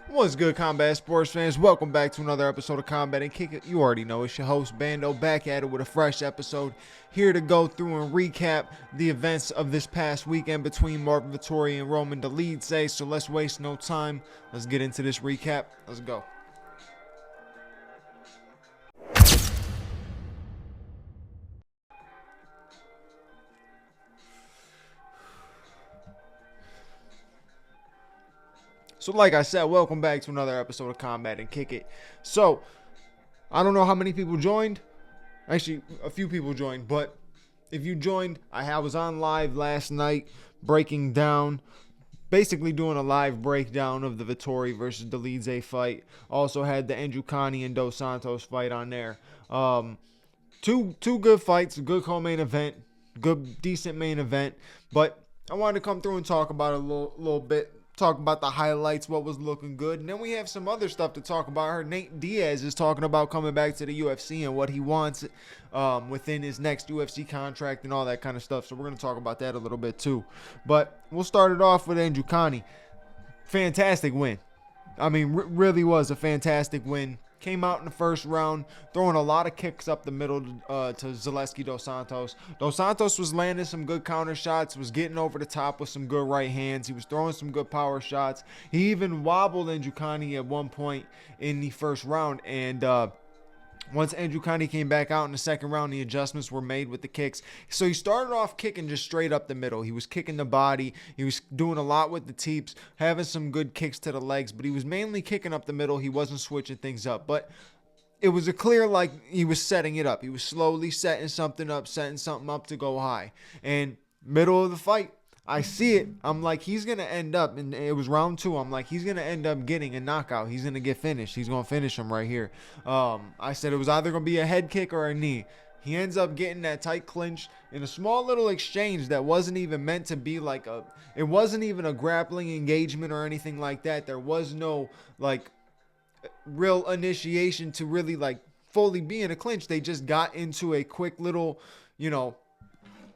What's good, combat sports fans? Welcome back to another episode of Combat and Kick It. You already know it's your host Bando, back at it with a fresh episode, here to go through and recap the events of this past weekend between Marvin Vettori and Roman DOLIDZE. So let's waste no time. Let's get into this recap. Let's go. So like I said, welcome back to another episode of Combat and Kick It. So, I don't know how many people joined. Actually, a few people joined. But if you joined, I was on live last night breaking down, basically doing a live breakdown of the Vettori versus DOLIDZE fight. Also had the Njokuani and Dos Santos fight on there. Two good fights, a good co-main event, good, decent main event. But I wanted to come through and talk about it a little bit. Talk about the highlights, what was looking good. And then we have some other stuff to talk about. I heard Nate Diaz is talking about coming back to the UFC and what he wants within his next UFC contract and all that kind of stuff. So we're going to talk about that a little bit too. But we'll start it off with Njokuani. Fantastic win. I mean, really was a fantastic win. Came out in the first round, throwing a lot of kicks up the middle to Zaleski Dos Santos. Dos Santos was landing some good counter shots, was getting over the top with some good right hands. He was throwing some good power shots. He even wobbled Njokuani at one point in the first round. And once Njokuani came back out in the second round, the adjustments were made with the kicks. So he started off kicking just straight up the middle. He was kicking the body. He was doing a lot with the teeps, having some good kicks to the legs, but he was mainly kicking up the middle. He wasn't switching things up. But it was a clear, like, he was setting it up. He was slowly setting something up to go high. And middle of the fight, I see it. I'm like, he's going to end up, and it was round two. I'm like, he's going to end up getting a knockout. He's going to get finished. He's going to finish him right here. I said it was either going to be a head kick or a knee. He ends up getting that tight clinch in a small little exchange that wasn't even meant to be like it wasn't even a grappling engagement or anything like that. There was no, like, real initiation to really, like, fully be in a clinch. They just got into a quick little,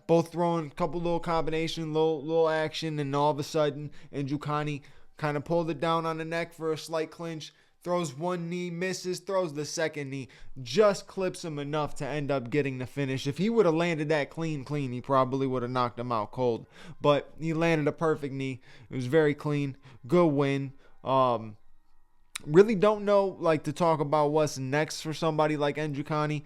both throwing a couple little combination, little action, and all of a sudden, Njokuani kind of pulled it down on the neck for a slight clinch, throws one knee, misses, throws the second knee, just clips him enough to end up getting the finish. If he would have landed that clean, he probably would have knocked him out cold. But he landed a perfect knee. It was very clean. Good win. Really don't know, like, to talk about what's next for somebody like Njokuani.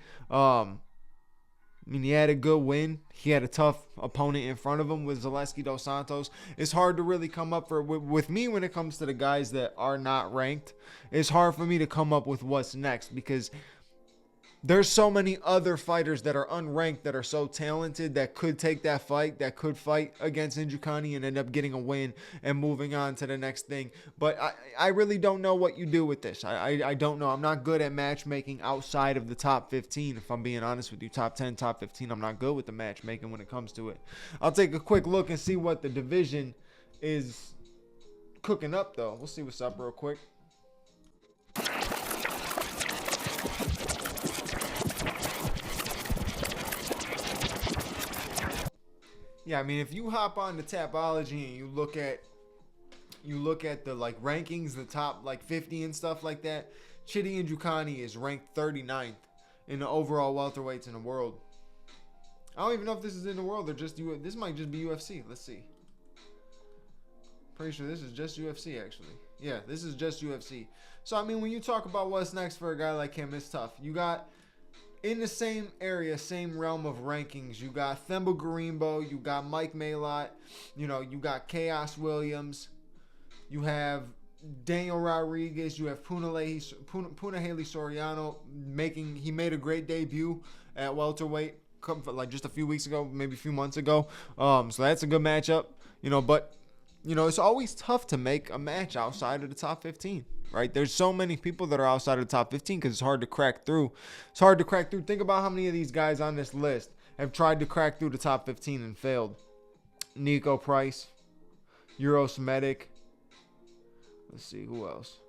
I mean, he had a good win. He had a tough opponent in front of him with Zaleski Dos Santos. It's hard to really come up with me when it comes to the guys that are not ranked. It's hard for me to come up with what's next because there's so many other fighters that are unranked that are so talented that could take that fight, that could fight against Njokuani and end up getting a win and moving on to the next thing. But I really don't know what you do with this. I don't know. I'm not good at matchmaking outside of the top 15. If I'm being honest with you, top 10, top 15, I'm not good with the matchmaking when it comes to it. I'll take a quick look and see what the division is cooking up, though. We'll see what's up real quick. Yeah, I mean, if you hop on to Tapology and you look at the, like, rankings, the top, like, 50 and stuff like that, Chidi Njokuani is ranked 39th in the overall welterweights in the world. I don't even know if this is in the world or just this might just be UFC. Let's see. Pretty sure this is just UFC, actually. Yeah, this is just UFC. So, I mean, when you talk about what's next for a guy like him, it's tough. You got, in the same area, same realm of rankings, you got Themba Gorimbo, you got Mike Malott, you got Chaos Williams, you have Daniel Rodriguez, you have Punahele Soriano he made a great debut at welterweight, like just a few weeks ago, maybe a few months ago. So that's a good matchup, but it's always tough to make a match outside of the top 15, right? There's so many people that are outside of the top 15 because it's hard to crack through. It's hard to crack through. Think about how many of these guys on this list have tried to crack through the top 15 and failed. Nico Price, Eurosmetic. Let's see, who else?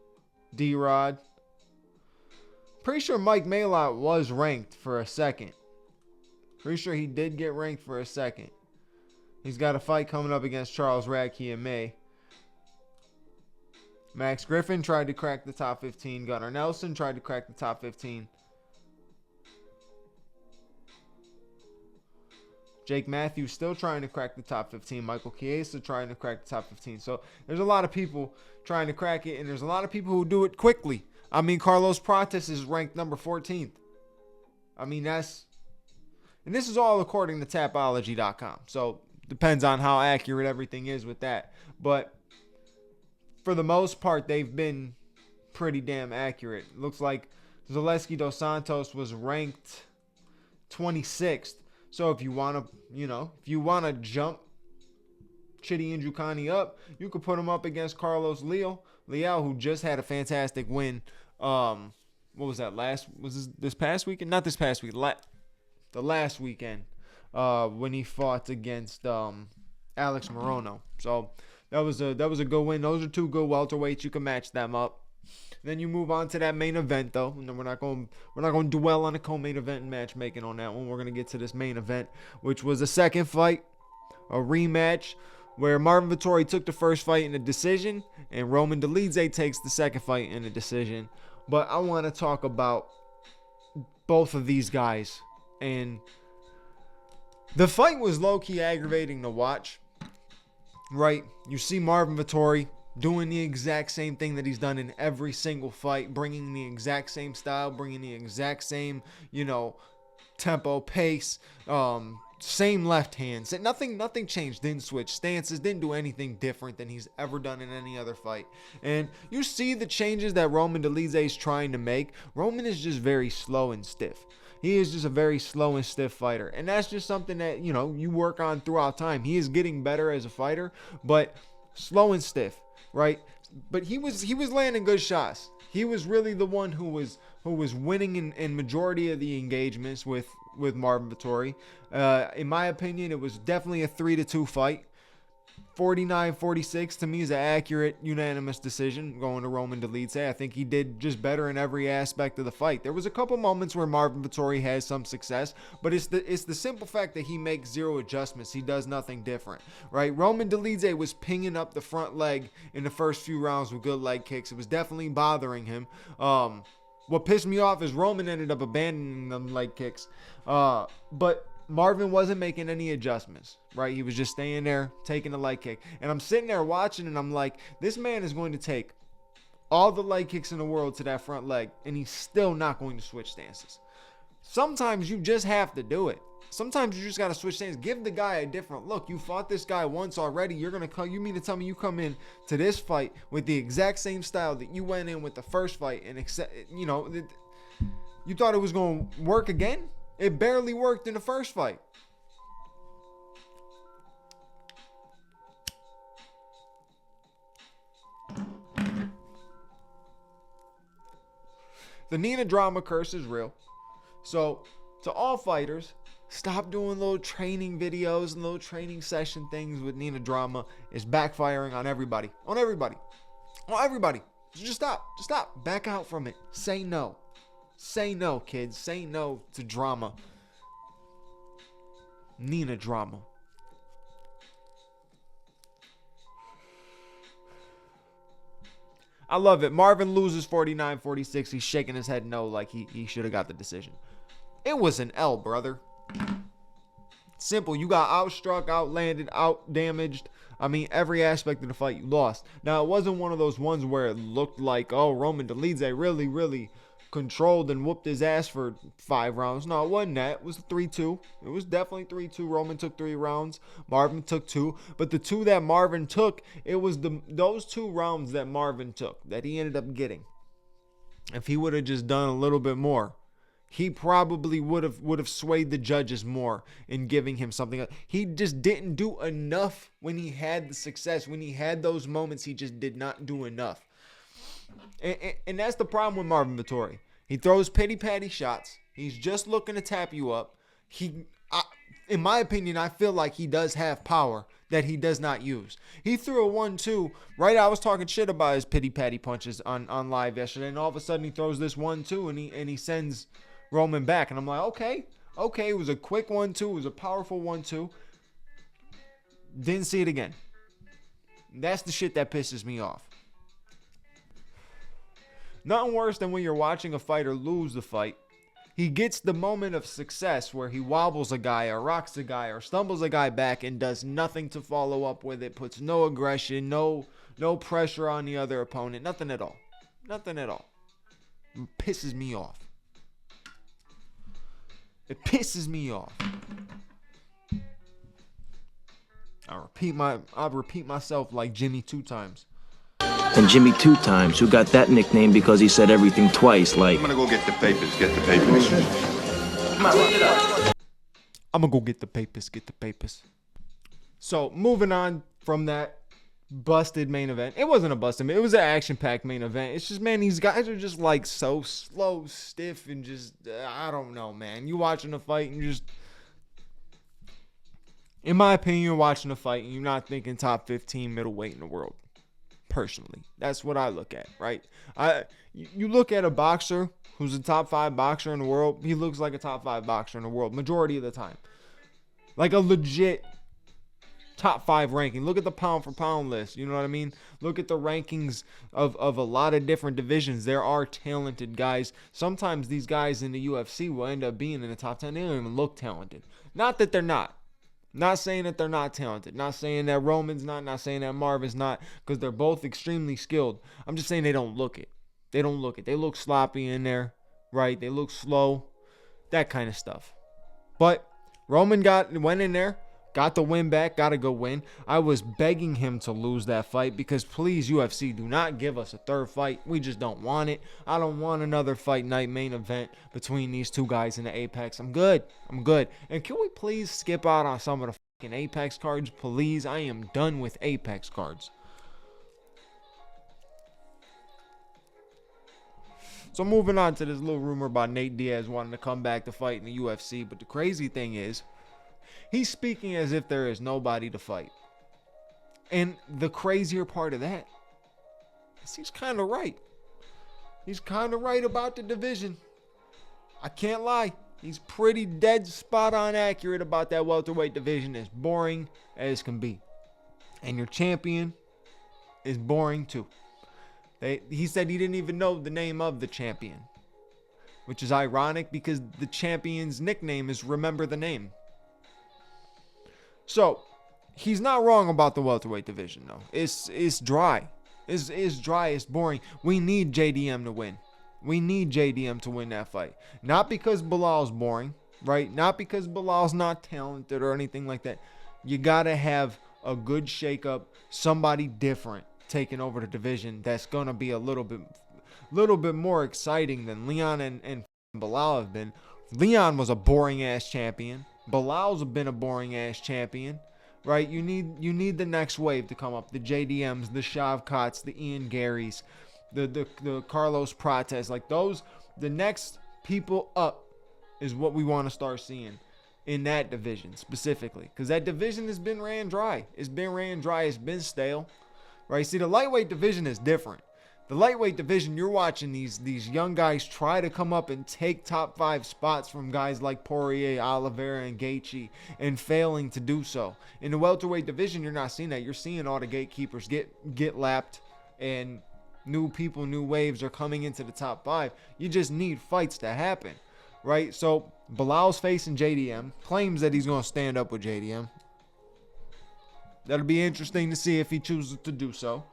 D-Rod. Pretty sure Mike Maylot was ranked for a second. Pretty sure he did get ranked for a second. He's got a fight coming up against Charles Radke in May. Max Griffin tried to crack the top 15. Gunnar Nelson tried to crack the top 15. Jake Matthews still trying to crack the top 15. Michael Chiesa trying to crack the top 15. So there's a lot of people trying to crack it, and there's a lot of people who do it quickly. I mean, Carlos Prates is ranked number 14th. I mean, and this is all according to Tapology.com. So depends on how accurate everything is with that. But for the most part, they've been pretty damn accurate. Looks like Zaleski Dos Santos was ranked 26th. So if you want to, jump Chidi Njoku up, you could put him up against Carlos Leal, who just had a fantastic win. What was that? This past weekend? Not this past week. The last weekend, when he fought against Alex Morono. So that was a good win. Those are two good welterweights. You can match them up. Then you move on to that main event, though. And then we're not going to dwell on the co-main event and matchmaking on that one. We're going to get to this main event, which was a second fight, a rematch, where Marvin Vettori took the first fight in a decision, and Roman Dolidze takes the second fight in a decision. But I want to talk about both of these guys. And the fight was low-key aggravating to watch, right? You see Marvin Vettori doing the exact same thing that he's done in every single fight, bringing the exact same style, bringing the exact same, tempo, pace, same left hand. So nothing changed, didn't switch stances, didn't do anything different than he's ever done in any other fight. And you see the changes that Roman Dolidze is trying to make. Roman is just very slow and stiff. He is just a very slow and stiff fighter. And that's just something that, you work on throughout time. He is getting better as a fighter, but slow and stiff. Right, but he was landing good shots. He was really the one who was winning in majority of the engagements with Marvin Vettori. In my opinion, it was definitely a 3-2 fight. 49-46 to me is an accurate unanimous decision going to Roman Dolidze. I think he did just better in every aspect of the fight. There was a couple moments where Marvin Vettori has some success, but it's the simple fact that he makes zero adjustments. He does nothing different, right? Roman Dolidze was pinging up the front leg in the first few rounds with good leg kicks. It was definitely bothering him. What pissed me off is Roman ended up abandoning them leg kicks, but Marvin wasn't making any adjustments, right? He was just staying there, taking the leg kick. And I'm sitting there watching, and I'm like, this man is going to take all the leg kicks in the world to that front leg, and he's still not going to switch stances. Sometimes you just have to do it. Sometimes you just got to switch stances. Give the guy a different look. You fought this guy once already. You mean to tell me you come in to this fight with the exact same style that you went in with the first fight, and you thought it was going to work again? It barely worked in the first fight. The Nina drama curse is real. So, to all fighters, stop doing little training videos and little training session things with Nina drama. It's backfiring on everybody. On everybody. Just stop. Back out from it. Say no. Say no, kids. Say no to drama. Nina drama. I love it. Marvin loses 49-46. He's shaking his head no, like he should have got the decision. It was an L, brother. Simple. You got outstruck, outlanded, outdamaged. I mean, every aspect of the fight you lost. Now, it wasn't one of those ones where it looked like, oh, Roman Dolidze really controlled and whooped his ass for 5 rounds. No, it wasn't that. It was 3-2. It was definitely 3-2. Roman took 3 rounds. Marvin took 2. But the 2 that Marvin took, it was those 2 rounds that Marvin took that he ended up getting. If he would have just done a little bit more, he probably would have swayed the judges more in giving him something. He just didn't do enough when he had the success. When he had those moments, he just did not do enough. And that's the problem with Marvin Vettori. He throws pity-patty shots. He's just looking to tap you up. In my opinion, I feel like he does have power that he does not use. He threw a 1-2, right? I was talking shit about his pity-patty punches on live yesterday, and all of a sudden he throws this 1-2 and he sends Roman back. And I'm like, okay, it was a quick 1-2. It was a powerful 1-2. Didn't see it again. That's the shit that pisses me off. Nothing worse than when you're watching a fighter lose the fight. He gets the moment of success where he wobbles a guy or rocks a guy or stumbles a guy back and does nothing to follow up with it, puts no aggression, no pressure on the other opponent, nothing at all. Nothing at all. It pisses me off. It pisses me off. I repeat myself like Jimmy 2 times. And Jimmy 2 times, who got that nickname because he said everything twice, like... I'm gonna go get the papers, I'm gonna go get the papers. So, moving on from that busted main event. It wasn't a busted, it was an action-packed main event. It's just, man, these guys are just like so slow, stiff, and just, I don't know, man. You watching a fight and just... In my opinion, you're watching a fight and you're not thinking top 15 middleweight in the world. Personally, that's what I look at, right? You look at a boxer who's a top 5 boxer in the world, he looks like a top 5 boxer in the world majority of the time. Like a legit top 5 ranking. Look at the pound for pound list, you know what I mean? Look at the rankings of a lot of different divisions. There are talented guys. Sometimes these guys in the UFC will end up being in the top 10. They don't even look talented. Not that they're not. Not saying that they're not talented. Not saying that Roman's not saying that Marvin's not, because they're both extremely skilled. I'm just saying they don't look it. They don't look it. They look sloppy in there, right? They look slow. That kind of stuff. But Roman went in there, got the win back, got a good win. I was begging him to lose that fight because please, UFC, do not give us a third fight. We just don't want it. I don't want another fight night main event between these two guys in the Apex. I'm good. And can we please skip out on some of the fucking Apex cards, please? I am done with Apex cards. So moving on to this little rumor about Nate Diaz wanting to come back to fight in the UFC. But the crazy thing is, he's speaking as if there is nobody to fight. And the crazier part of that is he's kind of right. He's kind of right about the division. I can't lie. He's pretty dead spot on accurate about that welterweight division. As boring as can be. And your champion is boring too. He said he didn't even know the name of the champion. Which is ironic because the champion's nickname is Remember the Name. So, he's not wrong about the welterweight division, though. It's dry. It's dry. It's boring. We need JDM to win. We need JDM to win that fight. Not because Bilal's boring, right? Not because Bilal's not talented or anything like that. You got to have a good shakeup, somebody different taking over the division that's going to be a little bit more exciting than Leon and Bilal have been. Leon was a boring-ass champion. Bilal's been a boring-ass champion, right? You need the next wave to come up. The JDMs, the Shavkats, the Ian Garys, the Carlos Prates. Like those, the next people up is what we want to start seeing in that division specifically. Because that division has been ran dry. It's been stale, right? See, the lightweight division is different. The lightweight division, you're watching these young guys try to come up and take top 5 spots from guys like Poirier, Oliveira, and Gaethje, and failing to do so. In the welterweight division, you're not seeing that. You're seeing all the gatekeepers get lapped, and new people, new waves are coming into the top 5. You just need fights to happen, right? So Bilal's facing JDM, claims that he's going to stand up with JDM. That'll be interesting to see if he chooses to do so.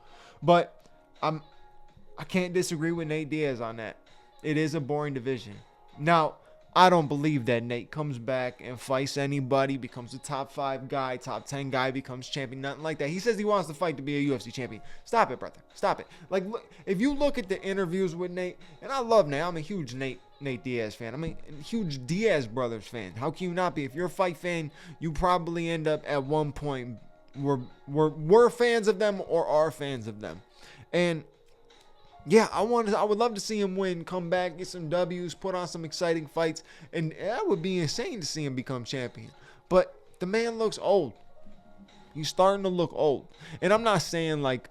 But I can't disagree with Nate Diaz on that. It is a boring division. Now, I don't believe that Nate comes back and fights anybody, becomes a top 5 guy, top 10 guy, becomes champion, nothing like that. He says he wants to fight to be a UFC champion. Stop it, brother. Stop it. Like, look, if you look at the interviews with Nate, and I love Nate. I'm a huge Nate Diaz fan. I'm a huge Diaz brothers fan. How can you not be? If you're a fight fan, you probably end up at one point we're fans of them or are fans of them. And yeah, I would love to see him win, come back, get some W's, put on some exciting fights, and that would be insane to see him become champion. But the man looks old. He's starting to look old. And I'm not saying like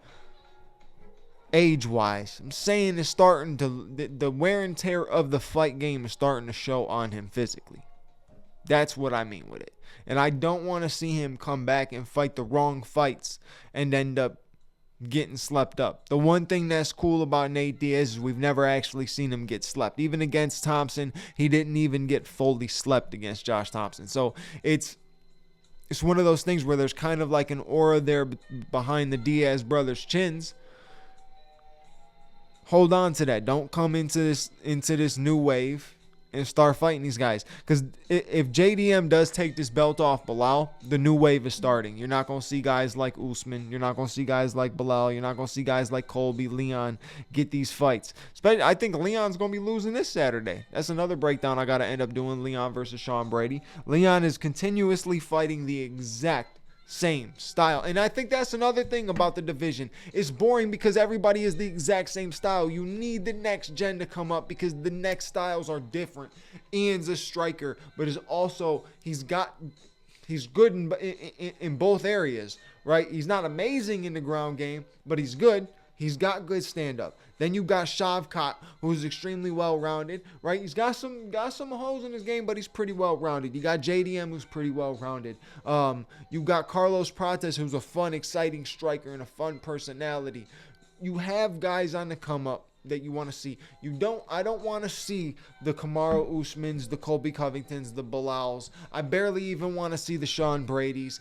age-wise. I'm saying it's starting to, the wear and tear of the fight game is starting to show on him physically. That's what I mean with it. And I don't want to see him come back and fight the wrong fights and end up getting slept up. The one thing that's cool about Nate Diaz is we've never actually seen him get slept. Even against Thompson, he didn't even get fully slept against Josh Thompson. So it's one of those things where there's kind of like an aura there behind the Diaz brothers' chins. Hold on to that. Don't come into this new wave and start fighting these guys. Because if JDM does take this belt off Bilal, the new wave is starting. You're not going to see guys like Usman. You're not going to see guys like Bilal. You're not going to see guys like Colby, Leon get these fights. I think Leon's going to be losing this Saturday. That's another breakdown I got to end up doing, Leon versus Sean Brady. Leon is continuously fighting the exact same style. And I think that's another thing about the division. It's boring because everybody is the exact same style. You need the next gen to come up because the next styles are different. Ian's a striker, but is also he's good in both areas, right? He's not amazing in the ground game, but he's good. He's got good stand-up. Then you got Shavkat, who's extremely well-rounded, right? He's got some holes in his game, but he's pretty well-rounded. You got JDM, who's pretty well-rounded. You got Carlos Prates, who's a fun, exciting striker and a fun personality. You have guys on the come-up that you want to see. I don't want to see the Kamaru Usmans, the Colby Covingtons, the Bilals. I barely even want to see the Sean Bradys.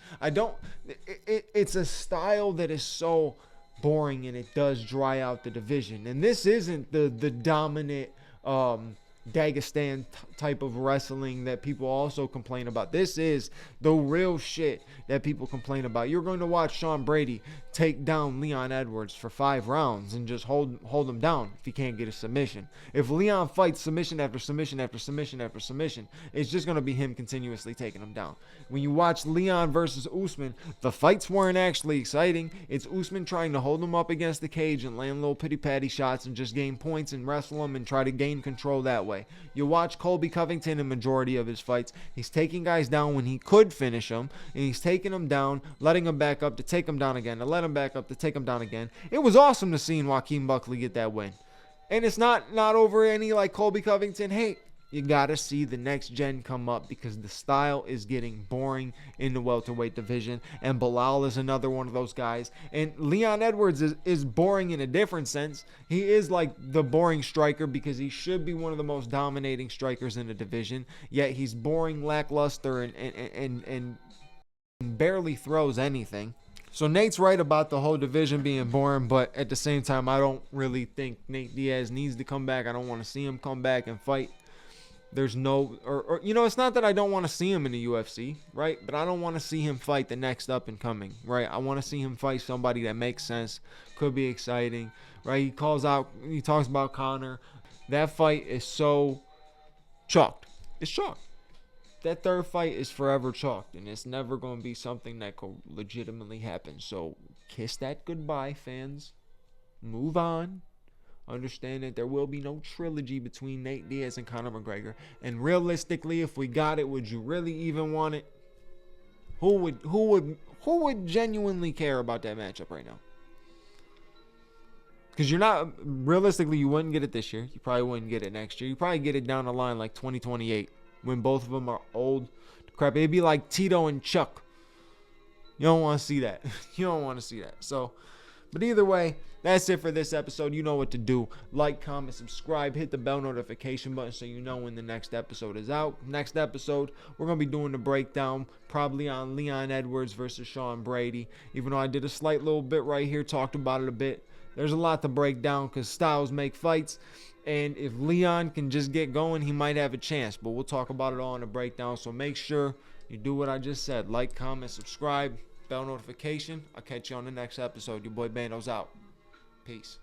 It's a style that is so boring, and it does dry out the division. And this isn't the dominant Dagestan type of wrestling that people also complain about. This is the real shit that people complain about. You're going to watch Sean Brady take down Leon Edwards for 5 rounds and just hold him down if he can't get a submission. If Leon fights submission after submission after submission after submission, it's just going to be him continuously taking him down. When you watch Leon versus Usman, the fights weren't actually exciting. It's Usman trying to hold him up against the cage and land little pity-patty shots and just gain points and wrestle him and try to gain control that way. You watch Colby Covington in majority of his fights. He's taking guys down when he could finish them, and he's taking them down, letting them back up to take them down again, to let them back up to take them down again. It was awesome to see Joaquin Buckley get that win. And it's not over any like Colby Covington hate. You got to see the next gen come up because the style is getting boring in the welterweight division. And Bilal is another one of those guys. And Leon Edwards is boring in a different sense. He is like the boring striker because he should be one of the most dominating strikers in the division. Yet he's boring, lackluster, and barely throws anything. So Nate's right about the whole division being boring, but at the same time, I don't really think Nate Diaz needs to come back. I don't want to see him come back and fight. There's no, or it's not that I don't want to see him in the UFC, right? But I don't want to see him fight the next up and coming, right? I want to see him fight somebody that makes sense, could be exciting, right? He talks about Conor. That fight is so chalked. It's chalked. That third fight is forever chalked, and it's never going to be something that could legitimately happen. So kiss that goodbye, fans. Move on. Understand that there will be no trilogy between Nate Diaz and Conor McGregor. And realistically, if we got it, would you really even want it? Who would genuinely care about that matchup right now? Because realistically, you wouldn't get it this year. You probably wouldn't get it next year. You probably get it down the line like 2028 when both of them are old. Crap, it'd be like Tito and Chuck. You don't want to see that. You don't want to see that. So, but either way, that's it for this episode. You know what to do. Like, comment, subscribe, hit the bell notification button so you know when the next episode is out. Next episode, we're going to be doing the breakdown probably on Leon Edwards versus Sean Brady. Even though I did a slight little bit right here, talked about it a bit. there's a lot to break down because styles make fights. And if Leon can just get going, he might have a chance. But we'll talk about it all in the breakdown. So make sure you do what I just said. Like, comment, subscribe, bell notification. I'll catch you on the next episode. Your boy Bando's out. Peace.